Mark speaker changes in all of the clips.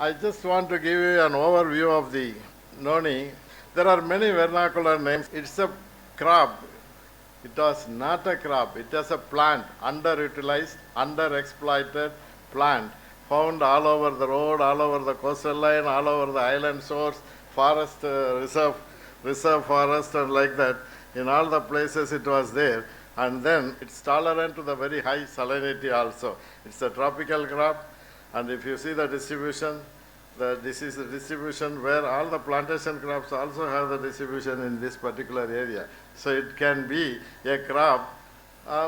Speaker 1: I just want to give you an overview of the noni. There are many vernacular names. It's a crop. It was not a crop. It is a plant, underutilized, underexploited plant, found all over the road, all over the coastal line, all over the island shores, forest, reserve forest, and like that. In all the places it was there. And then it's tolerant to the very high salinity also. It's a tropical crop. And if you see the distribution, this is the distribution where all the plantation crops also have the distribution in this particular area. So it can be a crop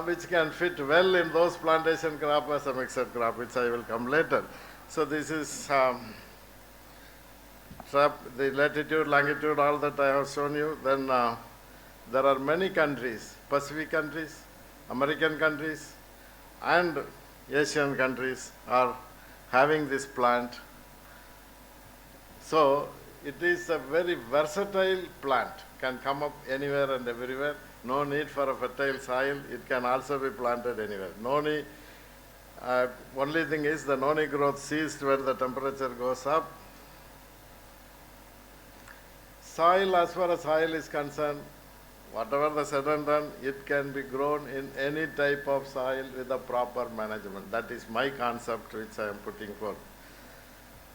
Speaker 1: which can fit well in those plantation crop as a mixed crop, which I will come later. So this is the latitude, longitude, all that I have shown you. Then there are many countries, Pacific countries, American countries, and Asian countries are having this plant. So it is a very versatile plant, can come up anywhere and everywhere. No need for a fertile soil. It can also be planted anywhere. Noni, only thing is the noni growth ceased when the temperature goes up. Soil, as far as soil is concerned, whatever the said and done, it can be grown in any type of soil with a proper management. That is my concept which I am putting forth.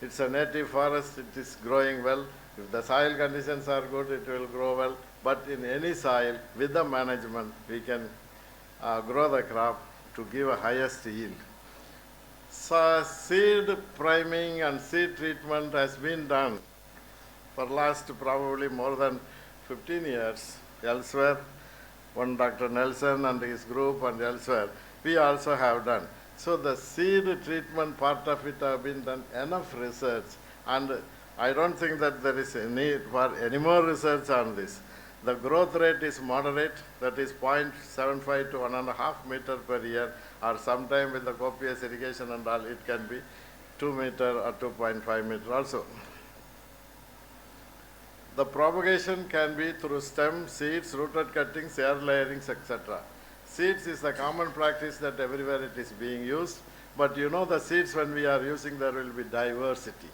Speaker 1: It's a native forest, it is growing well. If the soil conditions are good, it will grow well. But in any soil, with the management, we can grow the crop to give a highest yield. So seed priming and seed treatment has been done for last probably more than 15 years elsewhere. One Dr. Nelson and his group and elsewhere, we also have done. So the seed treatment part of it have been done enough research, and I don't think that there is a need for any more research on this. The growth rate is moderate, that is 0.75 to 1.5 meter per year, or sometime with the copious irrigation and all, it can be 2 meter or 2.5 meter also. The propagation can be through stem, seeds, rooted cuttings, air layerings, etc. Seeds is the common practice that everywhere it is being used, but you know the seeds when we are using there will be diversity.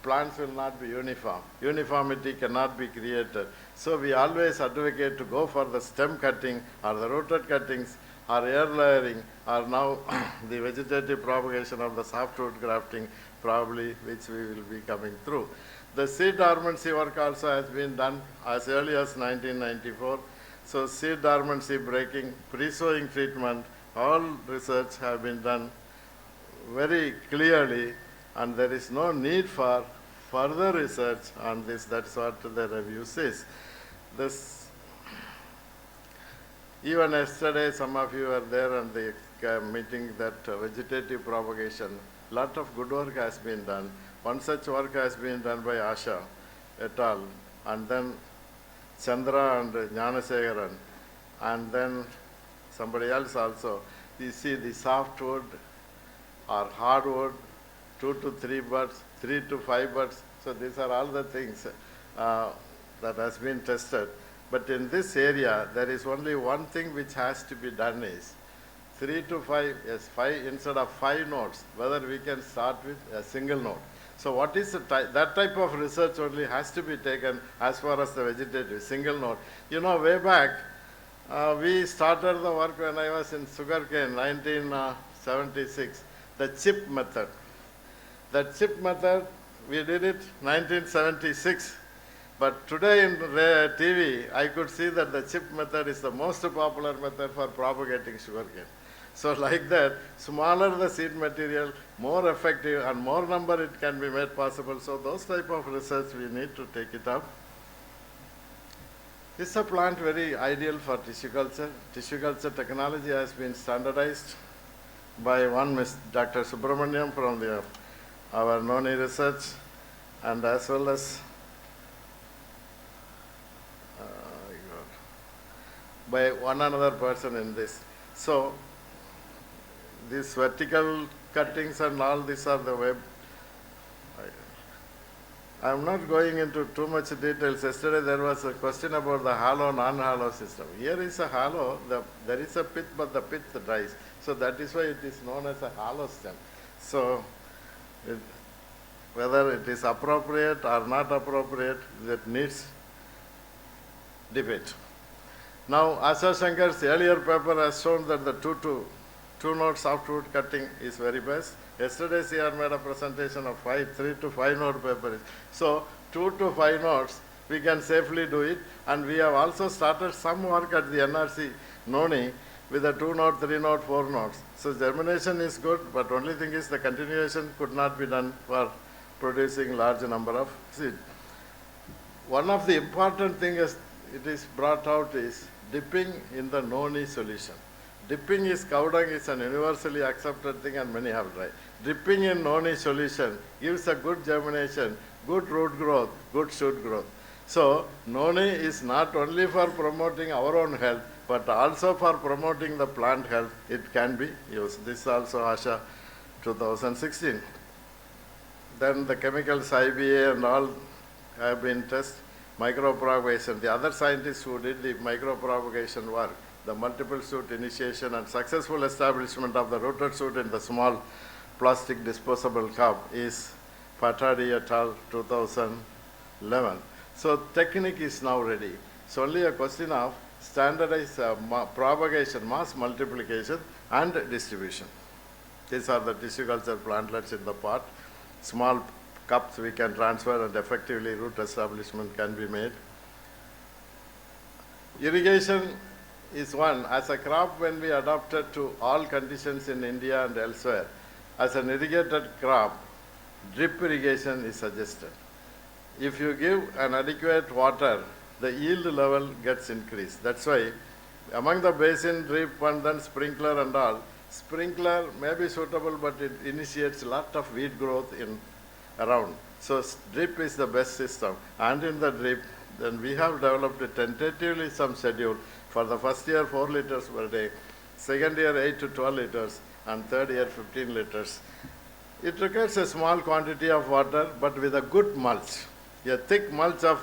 Speaker 1: Plants will not be uniform. Uniformity cannot be created. So we always advocate to go for the stem cutting or the rooted cuttings or air layering or now the vegetative propagation of the softwood grafting probably which we will be coming through. The seed dormancy work also has been done as early as 1994. So seed dormancy breaking, pre-sowing treatment, all research have been done very clearly, and there is no need for further research on this. That's what the review says. This, even yesterday, some of you were there and the meeting that vegetative propagation, lot of good work has been done. One such work has been done by Asha et al. And then Chandra and Gnanasegaran, and then somebody else also. You see the softwood or hardwood, 2 to 3 buds, 3 to 5 buds. So these are all the things that has been tested. But in this area, there is only one thing which has to be done is 3 to 5, yes, 5 instead of 5 nodes, whether we can start with a single node. So what is the that type of research only has to be taken as far as the vegetative, single node. You know, way back, we started the work when I was in sugarcane, 1976, the chip method. The chip method, we did it 1976. But today in TV, I could see that the chip method is the most popular method for propagating sugarcane. So like that, smaller the seed material, more effective and more number it can be made possible. So those type of research we need to take it up. This is a plant very ideal for tissue culture. Tissue culture technology has been standardized by one Dr. Subramaniam from our noni research, and as well as by one another person in this. So these vertical cuttings and all these are the web. I am not going into too much details. Yesterday there was a question about the hollow, non-hollow system. Here is a hollow, there is a pith, but the pith dries. So that is why it is known as a hollow stem. So whether it is appropriate or not appropriate, that needs debate. Now, Asha Shankar's earlier paper has shown that the two node softwood cutting is very best. Yesterday, CR made a presentation of 3 to 5 node paper. So, 2 to 5 nodes, we can safely do it. And we have also started some work at the NRC Noni with the 2 node, 3 node, 4 nodes. So, germination is good, but only thing is the continuation could not be done for producing large number of seed. One of the important things it is brought out is dipping in the Noni solution. Dipping is cow dung is an universally accepted thing and many have tried. Dipping in Noni solution gives a good germination, good root growth, good shoot growth. So Noni is not only for promoting our own health, but also for promoting the plant health. It can be used. This is also ASHA 2016. Then the chemicals IBA and all have been tested. Micropropagation, the other scientists who did the micropropagation work, the multiple shoot initiation and successful establishment of the rooted shoot in the small plastic disposable cup is Patadi et al. 2011. So technique is now ready. It's only a question of standardized propagation, mass multiplication and distribution. These are the tissue culture plantlets in the pot. Small cups we can transfer and effectively root establishment can be made. Irrigation is one. As a crop, when we adapted to all conditions in India and elsewhere, as an irrigated crop, drip irrigation is suggested. If you give an adequate water, the yield level gets increased. That's why among the basin, drip and then sprinkler and all, sprinkler may be suitable, but it initiates a lot of weed growth in around. So drip is the best system. And in the drip, then we have developed tentatively some schedule. For the first year, 4 liters per day, second year, 8 to 12 liters, and third year, 15 liters. It requires a small quantity of water, but with a good mulch. A thick mulch of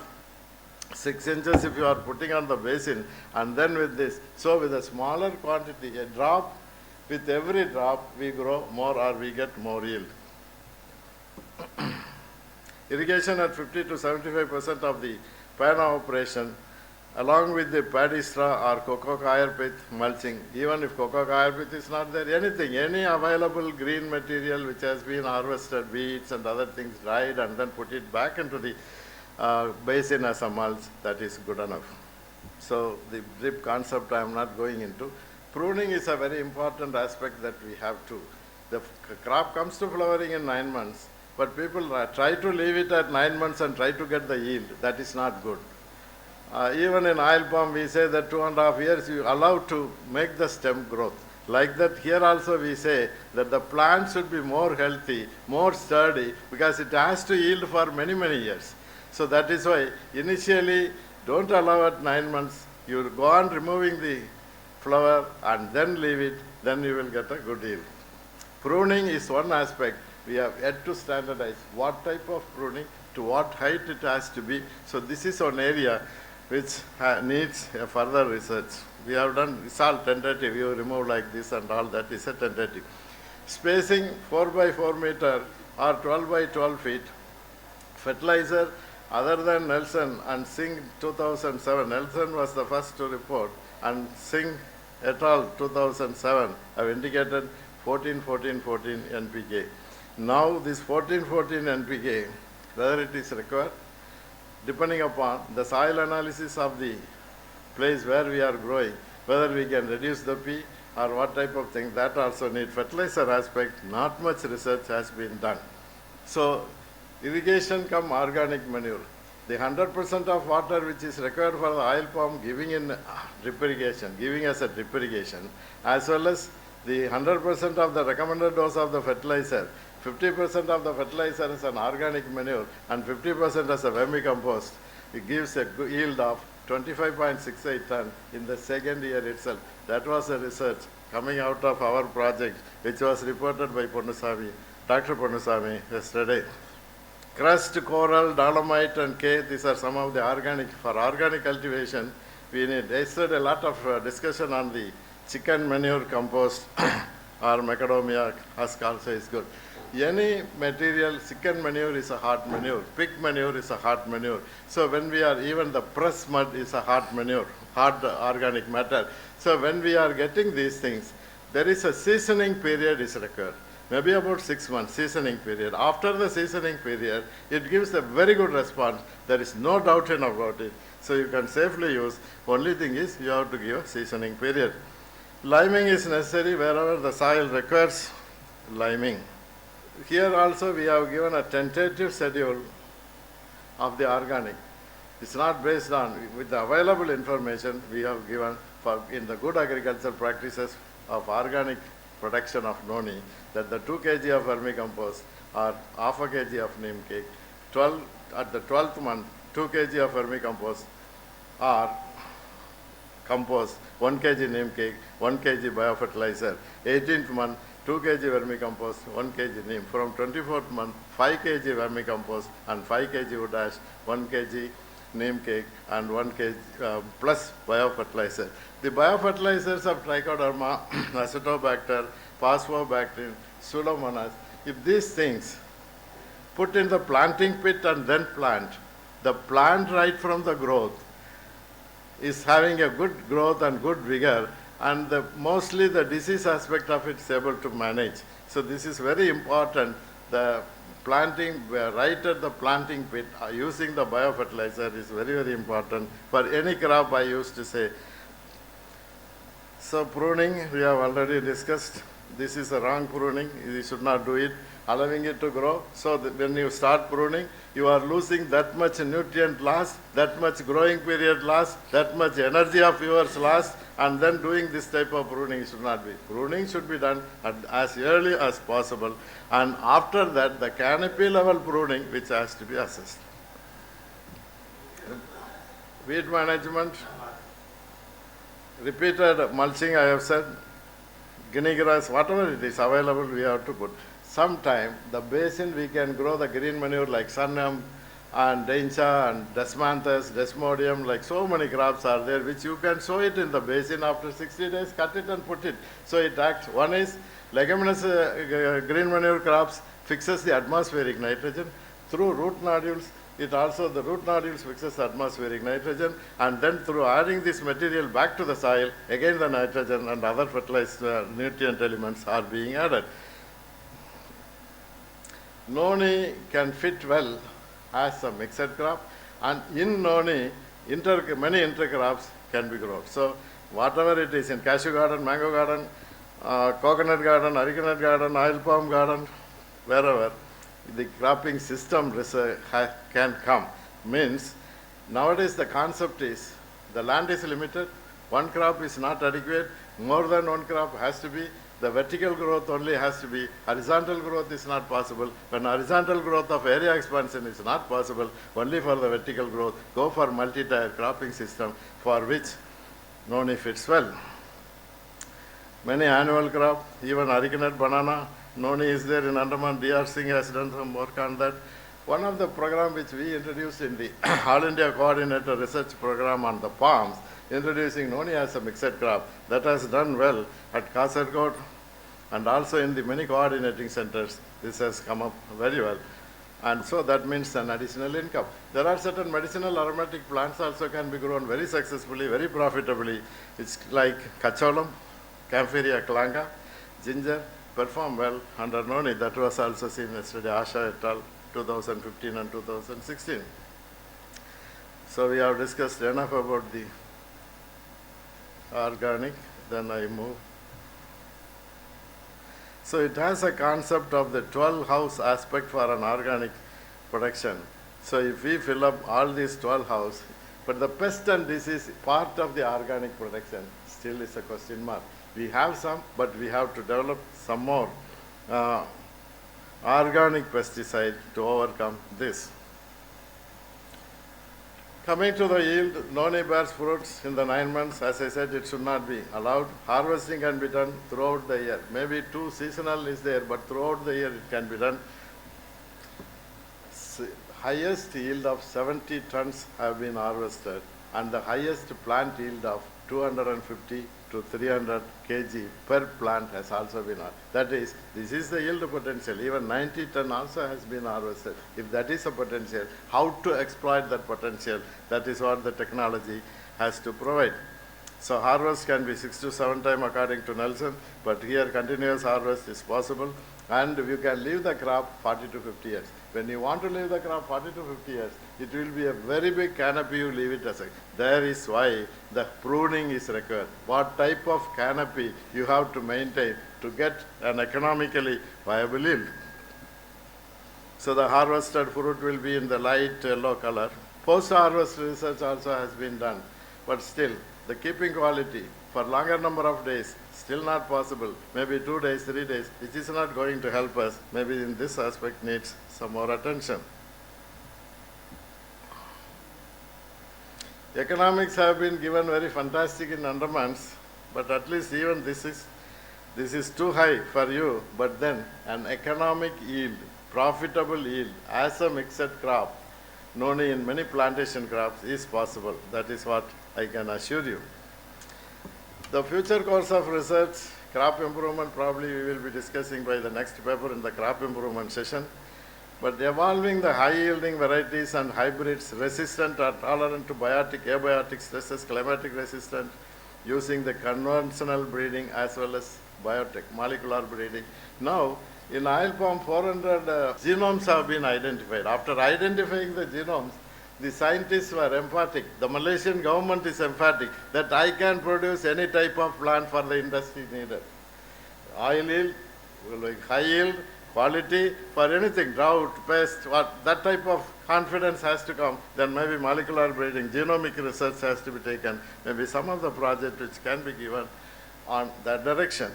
Speaker 1: 6 inches if you are putting on the basin, and then with this. So with a smaller quantity, a drop, with every drop, we grow more or we get more yield. Irrigation at 50 to 75% of the pan operation, along with the paddy straw or cocoa coir pith mulching. Even if cocoa coir pith is not there, anything, any available green material which has been harvested, weeds and other things dried and then put it back into the basin as a mulch, that is good enough. So the drip concept I am not going into. Pruning is a very important aspect that we have to. The crop comes to flowering in 9 months. But people try to leave it at 9 months and try to get the yield. That is not good. Even in oil palm, we say that 2.5 years you allow to make the stem growth. Like that, here also we say that the plant should be more healthy, more sturdy, because it has to yield for many, many years. So that is why initially don't allow at 9 months. You go on removing the flower and then leave it, then you will get a good yield. Pruning is one aspect. We have yet to standardize what type of pruning, to what height it has to be. So this is one area which needs a further research. We have done, it's all tentative, you remove like this and all that is a tentative. Spacing 4 by 4 meter or 12 by 12 feet. Fertilizer, other than Nelson and Singh 2007, Nelson was the first to report, and Singh et al. 2007 have indicated 14-14-14 NPK. Now this 14-14 NPK, whether it is required, depending upon the soil analysis of the place where we are growing, whether we can reduce the P or what type of thing, that also need fertilizer aspect, not much research has been done. So irrigation come organic manure. The 100% of water which is required for the oil palm giving in drip irrigation, giving as a drip irrigation, as well as the 100% of the recommended dose of the fertilizer, 50% of the fertilizer is an organic manure and 50% as a vermicompost. It gives a yield of 25.68 ton in the second year itself. That was a research coming out of our project, which was reported by Ponnusamy, Dr. Ponnusamy yesterday. Crushed coral, dolomite and K, these are some of the organic, for organic cultivation, we need. Yesterday a lot of discussion on the chicken manure compost or macadamia husk also is good. Any material, chicken manure is a hard manure, pig manure is a hard manure. So when we are, even the press mud is a hard manure, hard organic matter. So when we are getting these things, there is a seasoning period is required. Maybe about 6 months seasoning period. After the seasoning period, it gives a very good response. There is no doubt about it. So you can safely use. Only thing is you have to give a seasoning period. Liming is necessary wherever the soil requires liming. Here also we have given a tentative schedule of the organic. It's not based on, with the available information we have given for in the good agricultural practices of organic production of noni, that the 2 kg of vermicompost or half a kg of neem cake, at the 12th month 2 kg of vermicompost or compost, 1 kg neem cake, 1 kg biofertilizer, 18th month 2 kg vermicompost, 1 kg neem. From 24th month, 5 kg vermicompost and 5 kg wood ash, 1 kg neem cake and 1 kg plus biofertilizer. The biofertilizers of trichoderma, acetobacter, phosphobacter, pseudomonas, if these things put in the planting pit and then plant, the plant right from the growth is having a good growth and good vigor, and mostly the disease aspect of it is able to manage. So this is very important. The planting right at the planting pit using the biofertilizer is very, very important for any crop, I used to say. So pruning we have already discussed. This is a wrong pruning. You should not do it. Allowing it to grow. So when you start pruning, you are losing that much nutrient loss, that much growing period loss, that much energy of yours lost, and then doing this type of pruning should not be. Pruning should be done as early as possible, and after that the canopy level pruning which has to be assessed. Weed management, repeated mulching I have said, guinea grass, whatever it is available we have to put. Sometime the basin we can grow the green manure like Sarnam and Daincha and Desmanthus, Desmodium, like so many crops are there which you can sow it in the basin after 60 days, cut it and put it. So it acts. One is leguminous green manure crops fixes the atmospheric nitrogen through root nodules. It also, the root nodules fixes atmospheric nitrogen, and then through adding this material back to the soil, again the nitrogen and other fertilized nutrient elements are being added. Noni can fit well as a mixed crop, and in noni, many intercrops can be grown. So whatever it is in cashew garden, mango garden, coconut garden, arecanut garden, oil palm garden, wherever, the cropping system can come. Means nowadays the concept is the land is limited, one crop is not adequate, more than one crop has to be, the vertical growth only has to be, horizontal growth is not possible. When horizontal growth of area expansion is not possible, only for the vertical growth, go for multi-tier cropping system for which noni fits well. Many annual crop, even arecanut, banana, noni is there in Andaman. DR Singh has done some work on that. One of the program which we introduced in the All India Coordinator Research Program on the palms, introducing noni as a mixed crop, that has done well at Kasargod and also in the many coordinating centers. This has come up very well, and so that means an additional income. There are certain medicinal aromatic plants also can be grown very successfully, very profitably. It's like Kacholam, Camphoria calanga, ginger, perform well under noni. That was also seen yesterday, Asha et al., 2015 and 2016. So we have discussed enough about the organic, then I move. So it has a concept of the 12 house aspect for an organic production. So if we fill up all these 12 house, but the pest and disease part of the organic production still is a question mark. We have some, but we have to develop some more organic pesticide to overcome this. Coming to the yield, noni bears fruits in the 9 months. As I said, it should not be allowed. Harvesting can be done throughout the year. Maybe 2 seasonal is there, but throughout the year it can be done. Highest yield of 70 tons have been harvested, and the highest plant yield of 250 to 300 kg per plant has also been harvested. That is, this is the yield potential. Even 90 ton also has been harvested. If that is a potential, how to exploit that potential, that is what the technology has to provide. So harvest can be 6 to 7 times according to Nelson, but here continuous harvest is possible, and you can leave the crop 40 to 50 years. When you want to leave the crop 40 to 50 years, it will be a very big canopy you leave it as a. There is why the pruning is required. What type of canopy you have to maintain to get an economically viable yield. So the harvested fruit will be in the light yellow color. Post-harvest research also has been done, but still the keeping quality for longer number of days still not possible. Maybe 2 days, 3 days, which is not going to help us. Maybe in this aspect needs some more attention. Economics have been given very fantastic in Andamans, but at least even this is too high for you. But then an economic yield, profitable yield as a mixed crop, noni in many plantation crops is possible. That is what I can assure you. The future course of research, crop improvement, probably we will be discussing by the next paper in the crop improvement session. But evolving the high-yielding varieties and hybrids resistant or tolerant to biotic, abiotic stresses, climatic resistant, using the conventional breeding as well as biotech, molecular breeding. Now, in oil palm, 400 genomes have been identified. After identifying the genomes, the scientists were emphatic, the Malaysian government is emphatic, that I can produce any type of plant for the industry needed. Oil yield, like high yield, quality, for anything, drought, pest, that type of confidence has to come. Then maybe molecular breeding, genomic research has to be taken. Maybe some of the projects which can be given on that direction.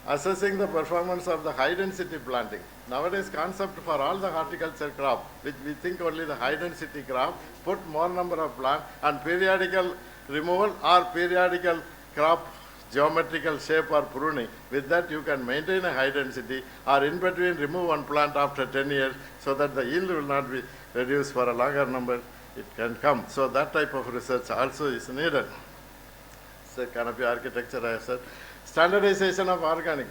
Speaker 1: Assessing the performance of the high density planting. Nowadays concept for all the horticulture crop, which we think only the high density crop, put more number of plant and periodical removal or periodical crop geometrical shape or pruning. With that you can maintain a high density, or in between remove one plant after 10 years so that the yield will not be reduced for a longer number, it can come. So that type of research also is needed. So canopy architecture I have said. Standardization of organic,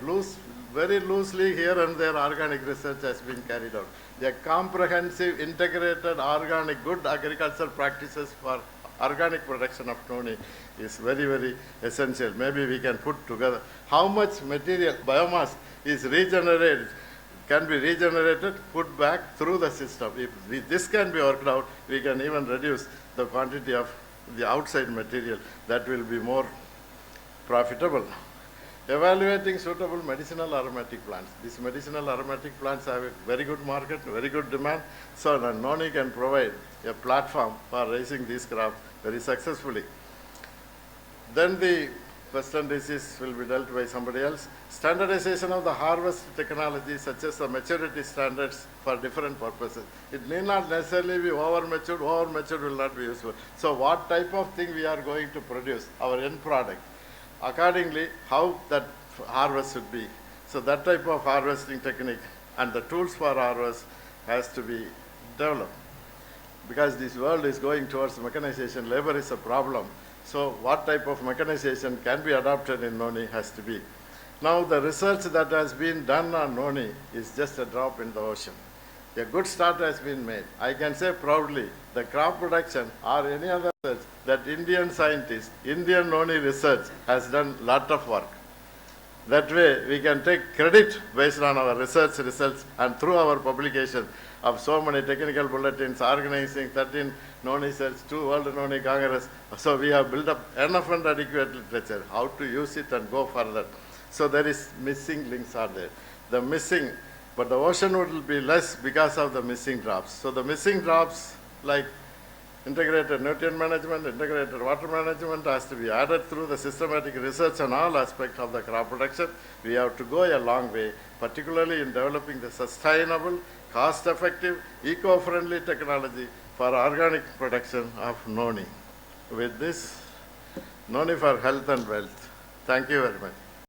Speaker 1: very loosely here and there organic research has been carried out. A comprehensive, integrated, organic, good agricultural practices for organic production of noni is very, very essential. Maybe we can put together how much material, biomass is regenerated, can be regenerated, put back through the system. If this can be worked out, we can even reduce the quantity of the outside material. That will be more profitable. Evaluating suitable medicinal aromatic plants. These medicinal aromatic plants have a very good market, very good demand. So noni can provide a platform for raising these crops very successfully. Then the pest and disease will be dealt by somebody else. Standardization of the harvest technology, such as the maturity standards for different purposes. It need not necessarily be over-matured. Over-matured will not be useful. So what type of thing we are going to produce, our end product, accordingly how that harvest should be. So that type of harvesting technique and the tools for harvest has to be developed. Because this world is going towards mechanization, labor is a problem. So what type of mechanization can be adopted in noni has to be. Now the research that has been done on noni is just a drop in the ocean. A good start has been made. I can say proudly, the crop production or any other research that Indian scientists, Indian noni research has done lot of work. That way we can take credit based on our research results and through our publication of so many technical bulletins, organizing 13 noni cells, 2 World Noni Congress. So we have built up enough and adequate literature, how to use it and go further. So there is missing links are there. The missing, but the ocean will be less because of the missing drops. So the missing drops like integrated nutrient management, integrated water management has to be added through the systematic research on all aspects of the crop production. We have to go a long way, particularly in developing the sustainable, cost-effective, eco-friendly technology for organic production of noni. With this, noni for health and wealth. Thank you very much.